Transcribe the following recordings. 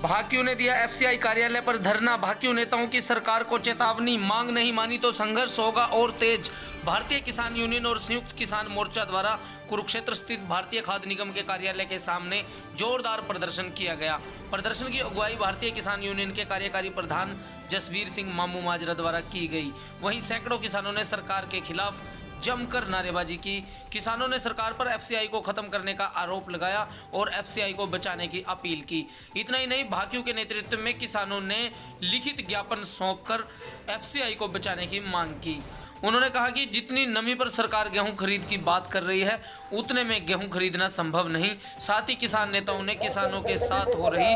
भाकियू ने दिया एफसीआई कार्यालय पर धरना। भाकियू नेताओं की सरकार को चेतावनी, मांग नहीं मानी तो संघर्ष होगा और तेज। भारतीय किसान यूनियन और संयुक्त किसान मोर्चा द्वारा कुरुक्षेत्र स्थित भारतीय खाद्य निगम के कार्यालय के सामने जोरदार प्रदर्शन किया गया। प्रदर्शन की अगुवाई भारतीय किसान यूनियन के कार्यकारी प्रधान जसवीर सिंह मामू माजरा द्वारा की गई। वहीं सैकड़ों किसानों ने सरकार के खिलाफ जमकर नारेबाजी की। किसानों ने सरकार पर एफसीआई को खत्म करने का आरोप लगाया और एफसीआई को बचाने की अपील की। इतना ही नहीं, भाकियू के नेतृत्व में किसानों ने लिखित ज्ञापन सौंपकर एफसीआई को बचाने की मांग की। उन्होंने कहा कि जितनी नमी पर सरकार गेहूं खरीद की बात कर रही है, उतने में गेहूं खरीदना संभव नहीं। साथ ही किसान नेताओं ने किसानों के साथ हो रही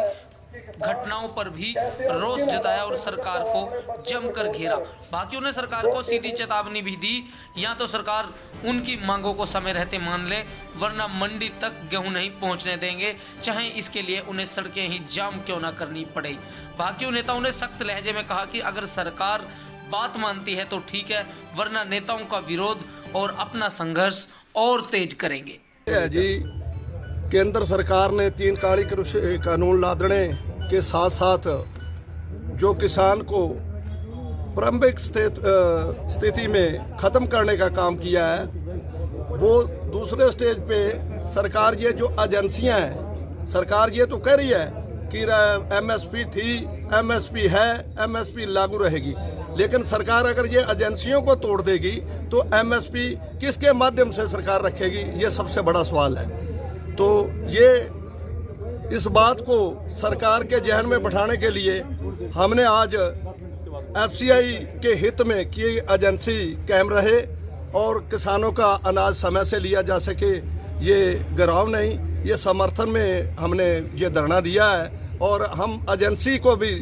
घटनाओं पर भी रोष जताया और सरकार को जमकर घेरा। भाकियू ने सरकार को सीधी चेतावनी भी दी, या तो सरकार उनकी मांगों को समय रहते मान ले, वरना मंडी तक गेहूं नहीं पहुंचने देंगे, चाहे इसके लिए उन्हें सड़कें ही जाम क्यों ना करनी पड़े। भाकियू नेताओं ने सख्त लहजे में कहा कि अगर सरकार बात मानती है तो ठीक है, वरना नेताओं का विरोध और अपना संघर्ष और तेज करेंगे। जी, केंद्र सरकार ने 3 काली कृषि कानून लादने के साथ साथ जो किसान को प्रारंभिक स्थिति में ख़त्म करने का काम किया है, वो दूसरे स्टेज पे सरकार ये जो एजेंसियां हैं, सरकार ये तो कह रही है कि एमएसपी थी, एमएसपी है, एमएसपी लागू रहेगी, लेकिन सरकार अगर ये एजेंसियों को तोड़ देगी तो एमएसपी किसके माध्यम से सरकार रखेगी, ये सबसे बड़ा सवाल है। तो ये इस बात को सरकार के जहन में बैठाने के लिए हमने आज एफसीआई के हित में कि एजेंसी कायम रहे और किसानों का अनाज समय से लिया जा सके, ये गिराव नहीं, ये समर्थन में हमने ये धरना दिया है। और हम एजेंसी को भी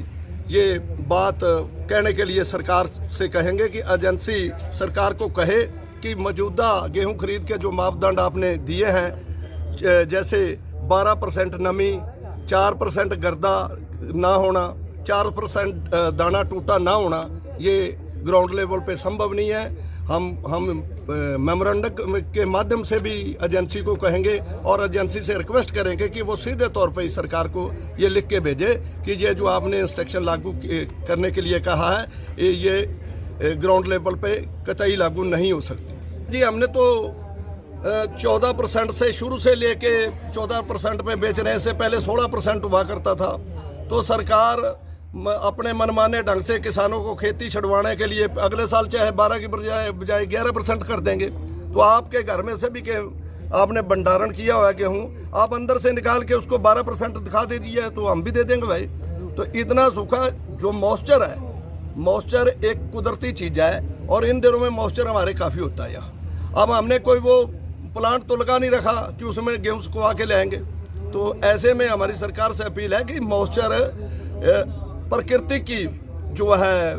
ये बात कहने के लिए सरकार से कहेंगे कि एजेंसी सरकार को कहे कि मौजूदा गेहूं खरीद के जो मापदंड आपने दिए हैं, जैसे 12% नमी, 4% गर्दा ना होना, 4% दाना टूटा ना होना, ये ग्राउंड लेवल पे संभव नहीं है। हम मेमोरेंडम के माध्यम से भी एजेंसी को कहेंगे और एजेंसी से रिक्वेस्ट करेंगे कि वो सीधे तौर पे सरकार को ये लिख के भेजे कि ये जो आपने इंस्ट्रक्शन लागू करने के लिए कहा है, ये ग्राउंड लेवल पे कतई लागू नहीं हो सकती। जी, हमने तो 14% से शुरू से लेके 14% पे बेचने से पहले 16% हुआ करता था। तो सरकार अपने मनमाने ढंग से किसानों को खेती छुड़वाने के लिए अगले साल चाहे 12 की बजाय 11% कर देंगे। तो आपके घर में से भी के आपने भंडारण किया हुआ गेहूँ, आप अंदर से निकाल के उसको 12% दिखा दे दिया तो हम भी दे देंगे भाई। तो इतना सूखा जो मॉइस्चर है, मॉइस्चर एक कुदरती चीज़ है और इन दिनों में मॉइस्चर हमारे काफ़ी होता है यहाँ। अब हमने कोई वो प्लांट तो लगा नहीं रखा कि उसमें गेहूँ को आके लाएंगे। तो ऐसे में हमारी सरकार से अपील है कि मॉइस्चर प्रकृति की जो है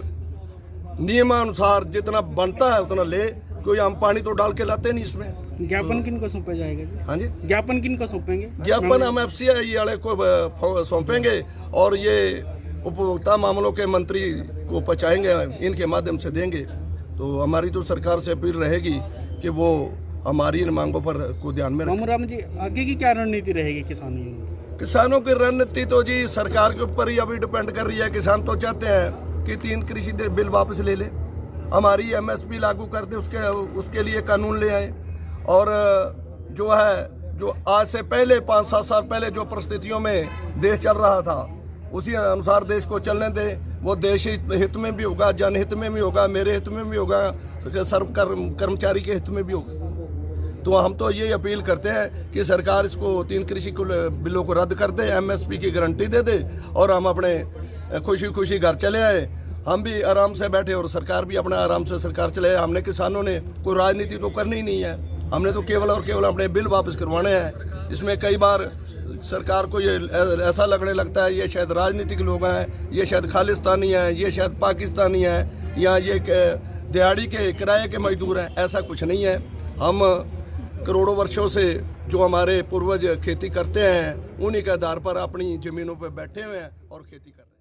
नियमानुसार जितना बनता है उतना ले, कोई हम पानी तो डाल के लाते नहीं इसमें। ज्ञापन किन को सौंपा जाएगा? हाँ जी, ज्ञापन किन को सौंपेंगे? ज्ञापन हम एफसीआई वाले को सौंपेंगे और ये उपभोक्ता मामलों के मंत्री को पहुंचाएंगे, इनके माध्यम से देंगे। तो हमारी तो सरकार से अपील रहेगी कि वो हमारी इन मांगों पर को ध्यान में रखें। राम जी, आगे की क्या रणनीति रहेगी किसानों की रणनीति तो जी सरकार के ऊपर ही अभी डिपेंड कर रही है। किसान तो चाहते हैं कि 3 कृषि बिल वापस ले ले, हमारी एमएसपी लागू कर दे, उसके लिए कानून ले आए। और जो है जो आज से पहले 5-7 साल पहले जो परिस्थितियों में देश चल रहा था, उसी अनुसार देश को चलने दे। वो देश हित में भी होगा, जनहित में भी होगा, मेरे हित में भी होगा, सर्व कर्मचारी के हित में भी होगा। तो हम तो ये अपील करते हैं कि सरकार इसको 3 कृषि बिलों को रद्द कर दे, एमएसपी की गारंटी दे दे और हम अपने खुशी खुशी घर चले आए। हम भी आराम से बैठे और सरकार भी अपना आराम से सरकार चले आए। हमने किसानों ने कोई राजनीति तो करनी ही नहीं है, हमने तो केवल और केवल अपने बिल वापस करवाने हैं। इसमें कई बार सरकार को ये ऐसा लगने लगता है ये शायद राजनीतिक लोग हैं, ये शायद खालिस्तानी हैं, ये शायद पाकिस्तानी हैं, या ये दिहाड़ी के किराए के मजदूर हैं। ऐसा कुछ नहीं है। हम करोड़ों वर्षों से जो हमारे पूर्वज खेती करते हैं, उन्हीं के आधार पर अपनी ज़मीनों पर बैठे हुए हैं और खेती कर रहे हैं।